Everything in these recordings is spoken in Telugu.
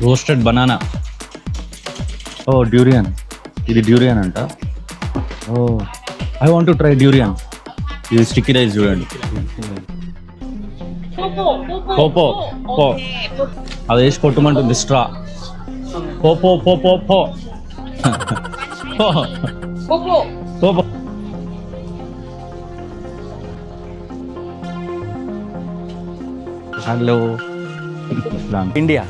Roasted banana. ఓ డ్యూరియన్, ఇది డ్యూరియన్ అంట. Oh I want to try durian. ఇది స్టిక్కీ రైస్ చూడండి. పోపో పో, అది వేసి కొట్టమంటుంది స్ట్రా. పోపో పోపో పో పోపో. Hello India.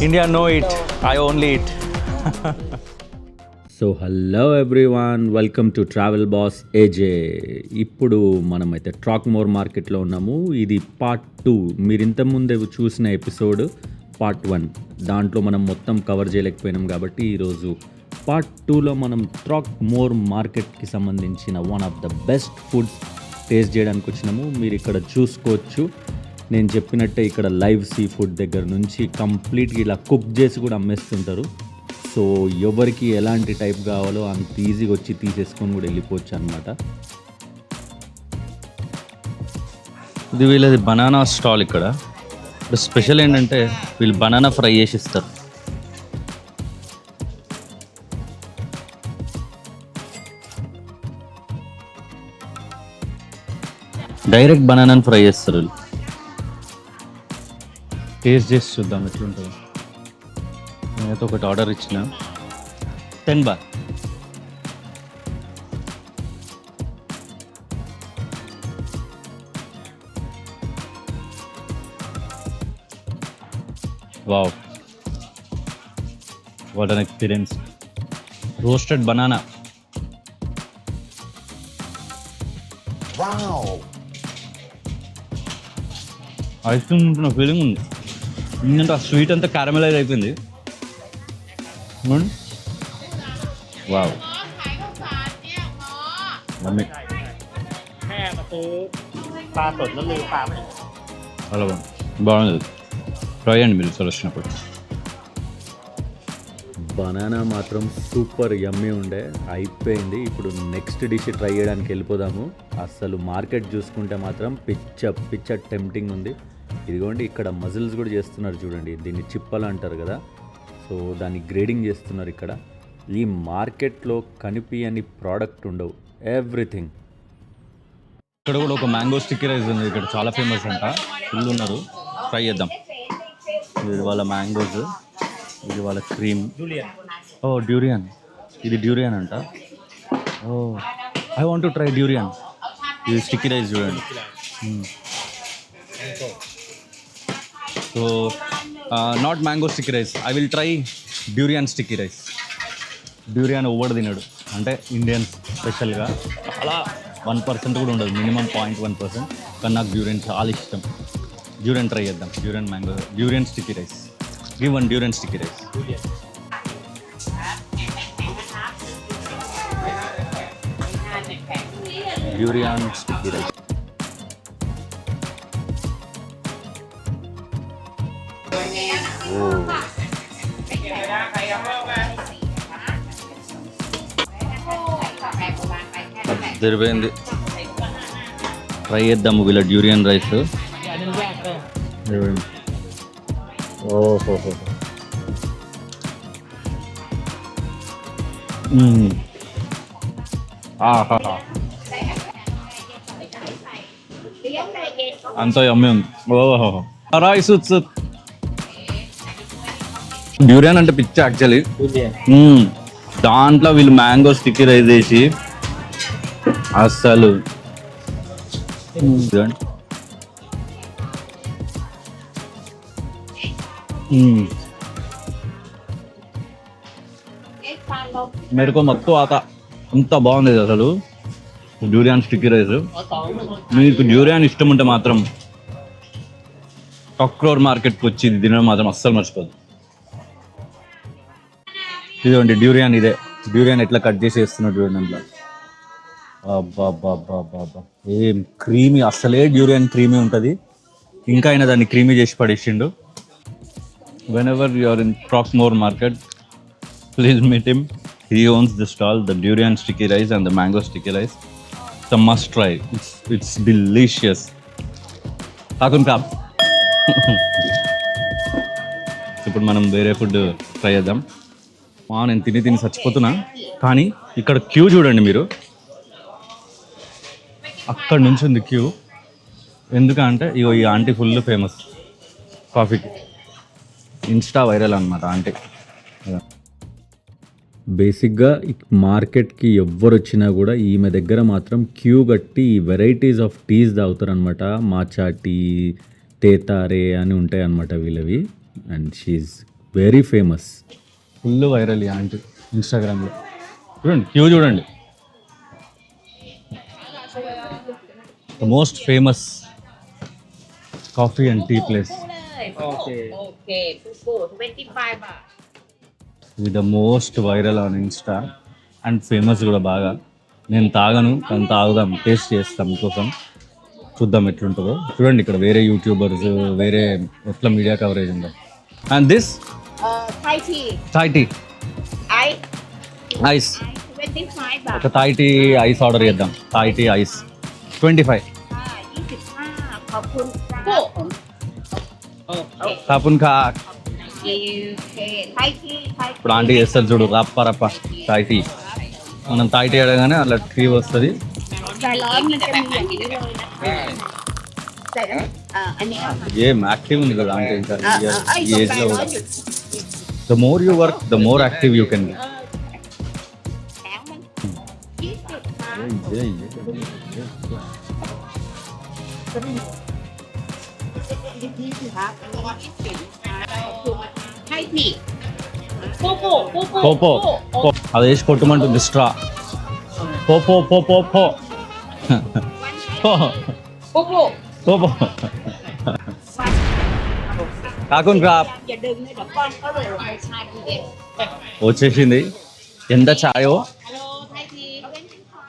India know it, I only it. So hello everyone, welcome to travel boss AJ. ఇప్పుడు మనమైతే ట్రాక్మోర్ మార్కెట్లో ఉన్నాము. ఇది పార్ట్ 2. మీరు ఇంతకుముందే చూసిన ఎపిసోడ్ పార్ట్ 1, దాంట్లో మనం మొత్తం కవర్ చేయలేకపోయినాం కాబట్టి ఈరోజు పార్ట్ 2లో మనం ట్రాక్మోర్ మార్కెట్కి సంబంధించిన one of the best foods taste చేయడానికి వచ్చినాము. మీరు ఇక్కడ చూసుకోవచ్చు, నేను చెప్పినట్టే ఇక్కడ లైవ్ సీ ఫుడ్ దగ్గర నుంచి కంప్లీట్గా ఇలా కుక్ చేసి కూడా అమ్మేస్తుంటారు. సో ఎవరికి ఎలాంటి టైప్ కావాలో అంత ఈజీగా వచ్చి తీసేసుకొని కూడా వెళ్ళిపోవచ్చు అనమాట. ఇది వీళ్ళది బనానా స్టాల్. ఇక్కడ స్పెషల్ ఏంటంటే వీళ్ళు బనానా ఫ్రై చేసి ఇస్తారు. డైరెక్ట్ బనానాని ఫ్రై చేస్తారు వీళ్ళు. టేస్ట్ చేసి చూద్దాం ఎట్లుంటుందో. నేనైతే ఒకటి ఆర్డర్ ఇచ్చిన 10 bar. Wow, what an experience. Roasted banana. Ice cream ఉంటున్న ఫీలింగ్ ఉంది. ఎందుకంటే ఆ స్వీట్ అంతా క్యారమెలైజ్ అయిపోయింది. వావ్, మమ్మీ చాలా బాగుంది. ట్రై చేయండి మీరు సార్ వచ్చినప్పుడు. బనానా మాత్రం సూపర్ యమ్మీ ఉండే. అయిపోయింది. ఇప్పుడు నెక్స్ట్ డిష్ ట్రై చేయడానికి వెళ్ళిపోదాము. అసలు మార్కెట్ చూసుకుంటే మాత్రం పిచ్చ టెంప్టింగ్ ఉంది. ఇదిగోండి, ఇక్కడ మజిల్స్ కూడా చేస్తున్నారు చూడండి. దీన్ని చిప్పలు అంటారు కదా. సో దాన్ని గ్రేడింగ్ చేస్తున్నారు ఇక్కడ. ఈ మార్కెట్లో కనిపించని ప్రోడక్ట్ ఉండవు, ఎవ్రీథింగ్. ఇక్కడ కూడా ఒక మ్యాంగో స్టిక్కీ రైస్ ఉంది. ఇక్కడ చాలా ఫేమస్ అంట. ఫుల్ ఉన్నారు. ట్రై చేద్దాం. ఇది వాళ్ళ మ్యాంగోస్, ఇది వాళ్ళ క్రీమ్. ఓ డ్యూరియన్, ఇది డ్యూరియన్ అంట. Oh I want to try durian. ఇది స్టిక్కీ రైస్ చూడండి. So not mango sticky rice, I will try durian sticky rice. Durian over తినడు అంటే ఇండియన్స్ స్పెషల్గా అలా 1% కూడా ఉండదు, మినిమం 0.1%. కానీ నాకు డ్యూరియన్ చాలా ఇష్టం. డ్యూరియన్ ట్రై చేద్దాం. Durian sticky rice. Give one durian sticky rice. Durian sticky rice. జరిపోయింది. ట్రై చేద్దాము వీళ్ళ డ్యూరియన్ రైస్. ఓహో, అంత యమ్మీ ఉంది. ఓహో, రైస్ డ్యూరియన్ అంటే పిచ్చి యాక్చువల్లీ. దాంట్లో వీళ్ళు మ్యాంగో స్టిక్కీ రైస్ వేసి అసలు మెరుకో మొత్తం ఆత అంత బాగుంది అసలు. Durian sticky rice. మీకు డ్యూరియన్ ఇష్టం ఉంటే మాత్రం ట్రాక్మోర్ మార్కెట్కి వచ్చి ఇది తినడం మాత్రం అస్సలు మర్చిపోదు. ఇదండి డ్యూరియన్. ఇదే డ్యూరియన్ ఎట్లా కట్ చేసి వేస్తున్నా చూడండి. అందులో అబ్బా ఏం క్రీమీ, అసలే డ్యూరియన్ క్రీమీ ఉంటుంది. ఇంకా అయినా దాన్ని క్రీమీ చేసి పడేసిండు. వెనెవర్ యు ఆర్ ఇన్ ట్రాక్మోర్ market, please meet him. He owns the stall, the durian sticky rice and the mango sticky rice. It's a must try. It's delicious. Takun kap. ఇప్పుడు మనం వేరే ఫుడ్ ట్రై చేద్దాం. నేను తిని చచ్చిపోతున్నా, కానీ ఇక్కడ క్యూ చూడండి మీరు. అక్కడ నుంచి ఉంది క్యూ. ఎందుకంటే ఇగో ఈ ఆంటీ ఫుల్ ఫేమస్ కాఫీకి, ఇన్స్టా వైరల్ అనమాట ఆంటీ. బేసిక్గా మార్కెట్కి ఎవ్వరు వచ్చినా కూడా ఈమె దగ్గర మాత్రం క్యూ కట్టి వెరైటీస్ ఆఫ్ టీస్ తాగుతారనమాట. మాచా టీ, తేతారే అని ఉంటాయి అన్నమాట వీళ్ళవి. And she's very famous, full viral ఈ ఆంటీ ఇన్స్టాగ్రామ్లో. చూడండి క్యూ చూడండి. The most famous coffee and tea place. ఇది the most viral on Insta and famous కూడా బాగా. నేను తాగను, కానీ తాగుదాం, టేస్ట్ చేస్తాం మీకోసం, చూద్దాం ఎట్లుంటుందో. చూడండి ఇక్కడ వేరే యూట్యూబర్స్, వేరే ఎట్లా మీడియా కవరేజ్ ఉందో. And this Thai tea ice. ఒక థాయ్ టీ ఐస్ ఆర్డర్ చేద్దాం. Thai tea ice 25. కాపున్ కా. ఇప్పుడు ఆంటీ చేస్తారు చూడు, రప్ప రప్ప థాయ్ టీ. మనం థాయ్ టీ అడగానే అట్లా టీ వస్తుంది. ఏం యాక్టివ్ ఉంది కదా ఆంటీ ఇంకా ఈ ఏజ్లో కూడా. The more you work, the more active you can be. పోపో అది వేసి కొట్టమంటుంది స్ట్రా. పోపో పోపో పో పోపో. కాకున్ క్రాప్ వచ్చేసింది. ఎంత చాయో.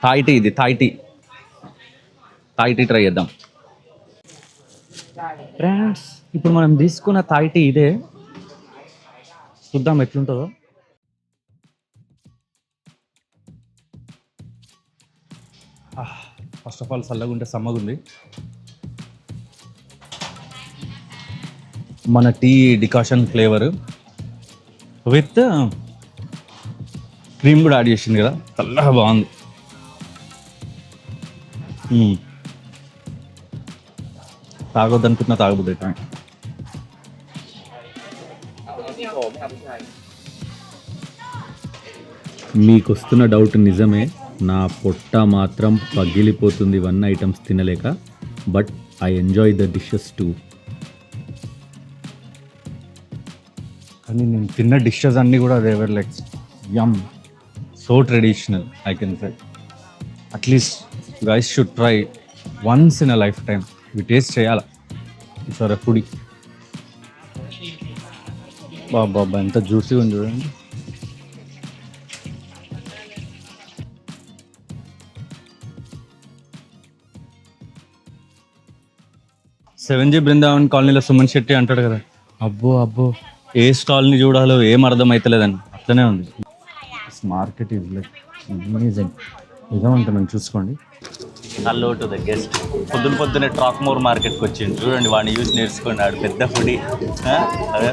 థాయ్ టీ, ఇది Thai tea. Thai tea try చేద్దాం ఫ్రెండ్స్. ఇప్పుడు మనం తీసుకున్న థాయ్ టీ ఇదే, చూద్దాం ఎట్లుంటుందో. ఫస్ట్ ఆఫ్ ఆల్ చల్లగా ఉంటే సమ్మగుంది. మన tea decoction flavour with cream కూడా యాడ్ చేసింది కదా, చల్లగా బాగుంది. తాగొద్దు అనుకుంటున్నా, తాగబుద్ది అయితే. మీకు వస్తున్న డౌట్ నిజమే, నా పొట్ట మాత్రం పగిలిపోతుంది 1 ఐటమ్స్ తినలేక. But I enjoy the dishes too. కానీ నేను తిన్న డిషెస్ అన్నీ కూడా they were like yum, so traditional I can say. At least guys should try once in a life time. ఇవి టేస్ట్ చేయాలా. సరే ఫుడీ. బాబా ఎంత జ్యూసీగా ఉంది చూడండి. సెవెన్ జీ బృందావన్ కాలనీలో సుమన్ శెట్టి అంటాడు కదా, అబ్బో అబ్బో ఏ స్టాల్ని చూడాలో ఏం అర్థం అవుతలేదని అట్లనే ఉంది. Market is like amazing. నిజమంటే మనం చూసుకోండి. Hello to the guest. పొద్దున్నే ట్రాక్మోర్ మార్కెట్కి వచ్చింది. చూడండి వాడిని చూసి నేర్చుకున్నాడు, పెద్ద ఫుడీ. అదే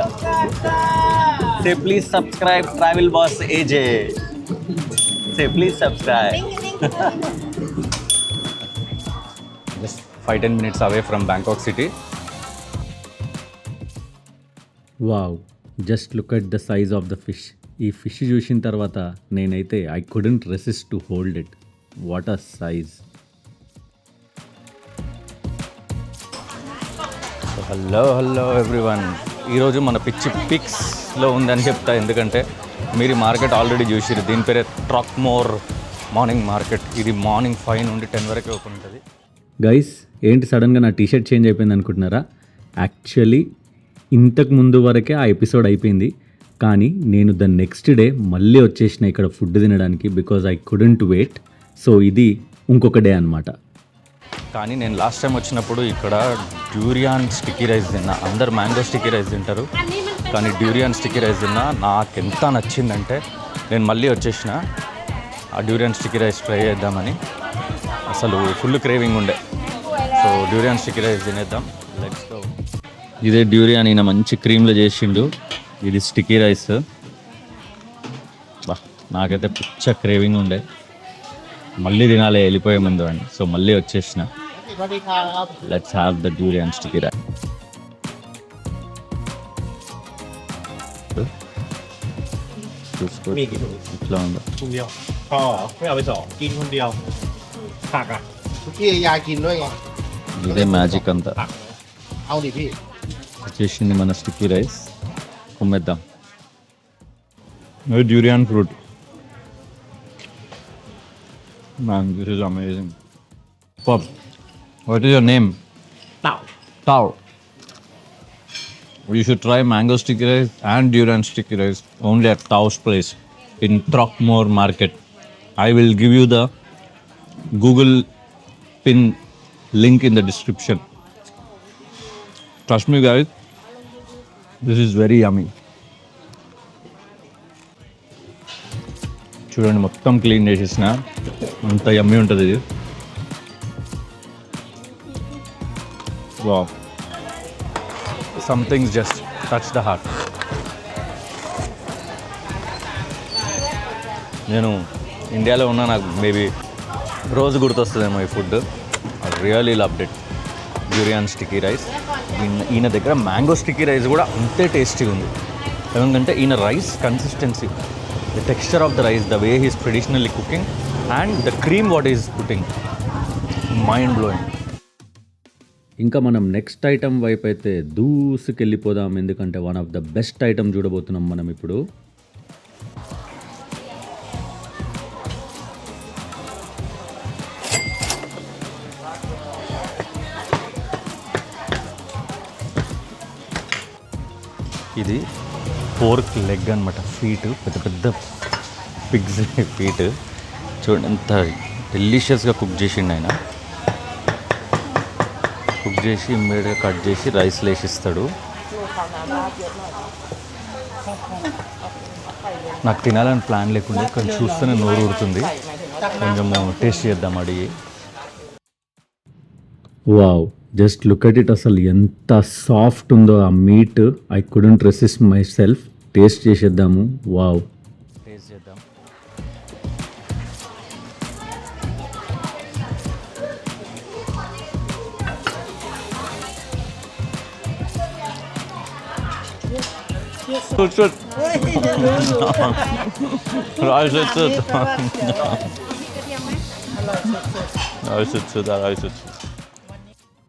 say please subscribe travel boss AJ. Say please subscribe. Just 5-10 minutes away from Bangkok city. Wow, just look at the size of the fish. ఈ ఫిష్ చూసిన తర్వాత నేనైతే I couldn't resist to hold it. What a size. Hello everyone. ఈరోజు మన పిచ్చి పిక్స్లో ఉందని చెప్తా, ఎందుకంటే మీరు ఈ మార్కెట్ ఆల్రెడీ చూసిరు. దీని పేరే ట్రాక్మోర్ మార్నింగ్ మార్కెట్. ఇది మార్నింగ్ 5 నుండి 10 వరకు ఓపెన్ ఉంటుంది. గైస్, ఏంటి సడన్గా నా టీషర్ట్ చేంజ్ అయిపోయింది అనుకుంటున్నారా? యాక్చువల్లీ ఇంతకు ముందు వరకే ఆ ఎపిసోడ్ అయిపోయింది, కానీ నేను ద నెక్స్ట్ డే మళ్ళీ వచ్చేసిన ఇక్కడ ఫుడ్ తినడానికి, because I couldn't wait. So ఇది ఇంకొక డే అనమాట. కానీ నేను లాస్ట్ టైం వచ్చినప్పుడు ఇక్కడ డ్యూరియాన్ స్టిక్కీ రైస్ తిన్నా. అందరు మ్యాంగో స్టిక్కీ రైస్ తింటారు, కానీ డ్యూరియాన్ స్టిక్కీ రైస్ తిన్నా. నాకు ఎంత నచ్చిందంటే నేను మళ్ళీ వచ్చేసిన ఆ డ్యూరియాన్ స్టిక్కీ రైస్ ట్రై చేద్దామని. అసలు ఫుల్ క్రేవింగ్ ఉండే. సో డ్యూరియాన్ స్టిక్కీ రైస్ తినేద్దాం. Let's go. ఇదే డ్యూరియాన్ ఈయన మంచి క్రీమ్లో చేసిండు. ఇది స్టిక్కీ రైస్. బా నాకైతే పిచ్చ క్రేవింగ్ ఉండే, మళ్ళీ తినాలి వెళ్ళిపోయే ముందు అని. సో మళ్ళీ వచ్చేసిన. Let's have the durian sticky rice. చూసుకో ఇట్లా ఉందో. คนเดียวพอไม่เอาไปสองกินคนเดียวผักอ่ะ พี่ยายกินด้วยไง ఇదే మ్యాజిక్ అంతా. เอาดิพี่ వచ్చేసింది మన స్టిక్కీ రైస్. కుమ్మేద్దాం. Durian fruit. Ma'am this is amazing. పప్, what is your name? เต่า Tao. You should try mango sticky rice and durian sticky rice only at Tao's place in Throckmore Market. I will give you the Google pin link in the description. Trust me guys, this is very yummy. చూడండి మొత్తం క్లీన్ చేసేసిన, అంత యమ్మీ ఉంటుంది ఇది. Wow, some things just touch the heart. నేను ఇండియాలో ఉన్నా, నాకు మేబీ రోజు గుర్తొస్తుందేమో ఈ food. I really loved it. Durian sticky rice. ఈయన దగ్గర మ్యాంగో స్టిక్కీ రైస్ కూడా అంతే టేస్టీగా ఉంది. ఎందుకంటే ఈయన rice consistency, the texture of the rice, the way he's traditionally cooking and the cream what is putting, mind blowing. ఇంకా మనం నెక్స్ట్ ఐటమ్ వైపు అయితే దూసుకెళ్ళిపోదాం. ఎందుకంటే one of the best item చూడబోతున్నాం మనం ఇప్పుడు. ఇది పోర్క్ లెగ్ అనమాట, ఫీట్, పెద్ద పెద్ద పిగ్స్ ఫీట్. చూడండి ఎంత డెలిషియస్గా కుక్ చేసిండు ఆయన. కుక్ చేసి ఇమ్మీడియట్గా కట్ చేసి రైస్లో వేసిస్తాడు. నాకు తినాలని ప్లాన్ లేకుండా కానీ చూస్తేనే నోరు ఊరుతుంది. కొంచెము టేస్ట్ చేద్దాం అడిగి. Wow, just look at it. అసలు ఎంత సాఫ్ట్ ఉందో ఆ meat. I couldn't resist myself. Taste చేసేద్దాము. వావ్, టేస్ట్ చేద్దాం.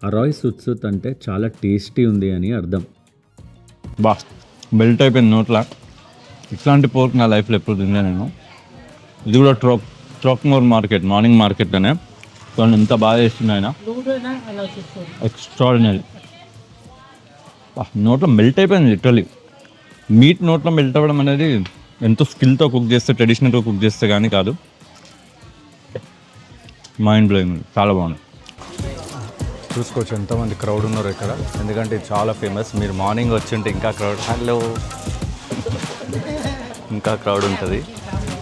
ఆ రాయ్ సుత్సుత్ అంటే చాలా టేస్టీ ఉంది అని అర్థం. బా మెల్ట్ అయిపోయింది నోట్లా. ఇట్లాంటి పోర్క్ నా లైఫ్లో ఎప్పుడు తిన్నా నేను. ఇది కూడా ట్రాక్మోర్ మార్కెట్, మార్నింగ్ మార్కెట్లోనే. కానీ ఎంత బాగా చేస్తుంది ఆయన, ఎక్స్ట్రాడినరీ. నోట్లో మెల్ట్ అయిపోయింది లిటరలీ. మీట్ నోట్లో మెల్ట్ అవ్వడం అనేది ఎంతో స్కిల్తో కుక్ చేస్తే, ట్రెడిషనల్గా కుక్ చేస్తే కానీ కాదు. మైండ్ బ్లోయింగ్, చాలా బాగుంది. చూసుకోవచ్చు ఎంతమంది క్రౌడ్ ఉన్నారు ఇక్కడ, ఎందుకంటే ఇది చాలా ఫేమస్. మీరు మార్నింగ్ వచ్చింటే ఇంకా క్రౌడ్, హలో, ఇంకా క్రౌడ్ ఉంటుంది.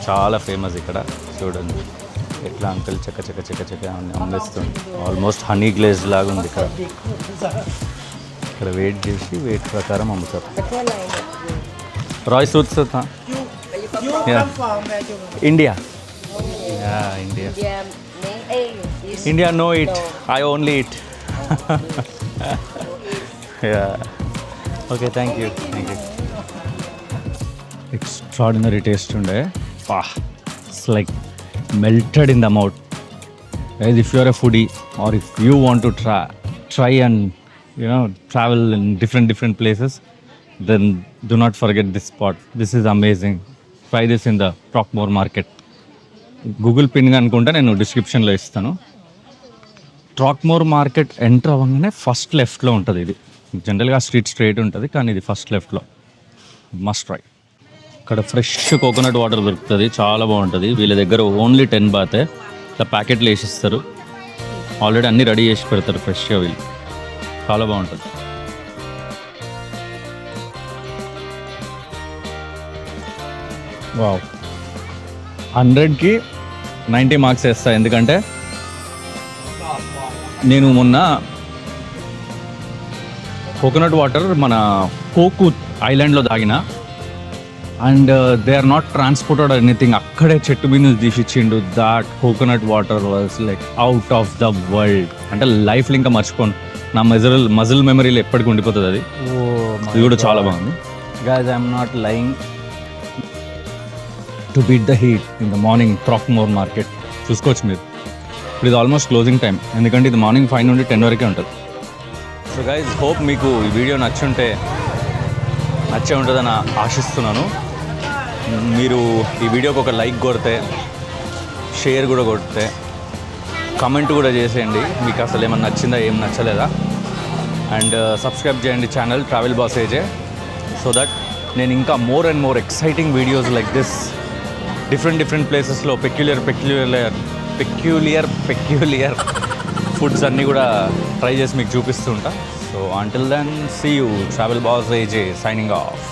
చాలా ఫేమస్ ఇక్కడ. చూడండి ఎట్లా అంకుల్ చక్క చక్క చక్క చక్క అమ్మేస్తుంది. ఆల్మోస్ట్ హనీ గ్లేజ్ లాగా ఉంది ఇక్కడ. ఇక్కడ వెయిట్ చేసి వెయిట్ ప్రకారం అమ్ముతారు. రాయ్ సూట్స్ India, India, India know it, I only it. Okay, thank you. Extraordinary taste ఉండే. It's like melted in the mouth. As if you are a foodie or if you want to try and travel in different places, then do not forget this spot. This is amazing. Try this in the Throckmore Market. Google pin అనుకుంటే నేను డిస్క్రిప్షన్లో ఇస్తాను. Throckmore Market ఎంటర్ అవ్వగానే ఫస్ట్ లెఫ్ట్లో ఉంటుంది. ఇది జనరల్గా స్ట్రీట్ స్ట్రైట్ ఉంటుంది, కానీ ఇది ఫస్ట్ లెఫ్ట్లో. Must try. ఇక్కడ ఫ్రెష్ కోకోనట్ వాటర్ దొరుకుతుంది, చాలా బాగుంటుంది. వీళ్ళ దగ్గర ఓన్లీ 10 బాతే ఇట్లా ప్యాకెట్లు వేసిస్తారు. ఆల్రెడీ అన్నీ రెడీ చేసి పెడతారు ఫ్రెష్గా వీళ్ళు. చాలా బాగుంటుంది. వావ్, 100కి 90 మార్క్స్ వేస్తా. ఎందుకంటే నేను మొన్న కోకోనట్ వాటర్ మన కోకు ఐలాండ్లో తాగిన and they are not transported anything, అక్కడే చెట్టు మీద నుంచి తీసిచ్చిండు. That coconut water was like out of the world. అంటే లైఫ్లో ఇంకా మర్చిపోను, నా మజిల్ మెమరీలో ఎప్పటికీ ఉండిపోతుంది అది. ఇది కూడా చాలా బాగుంది. Guys I'm not lying, to beat the heat in the morning థ్రాక్మోర్ మార్కెట్ చూసుకోవచ్చు మీరు. ఇప్పుడు ఇది ఆల్మోస్ట్ క్లోజింగ్ టైం, ఎందుకంటే ఇది మార్నింగ్ 5 నుండి 10 వరకే ఉంటుంది. సో గైజ్ హోప్ మీకు ఈ వీడియో నచ్చే ఉంటుందని ఆశిస్తున్నాను. మీరు ఈ వీడియోకి ఒక లైక్ కొడితే, షేర్ కూడా కొడితే, కమెంట్ కూడా చేసేయండి మీకు అసలు ఏమన్నా నచ్చిందా ఏం నచ్చలేదా. అండ్ సబ్స్క్రైబ్ చేయండి channel travel boss AJ, so that నేను ఇంకా more and more exciting videos like this different ప్లేసెస్లో పెక్యులియర్ ఫుడ్స్ అన్నీ కూడా ట్రై చేసి మీకు చూపిస్తూ ఉంటా. So until then see you, travel boss AJ signing of.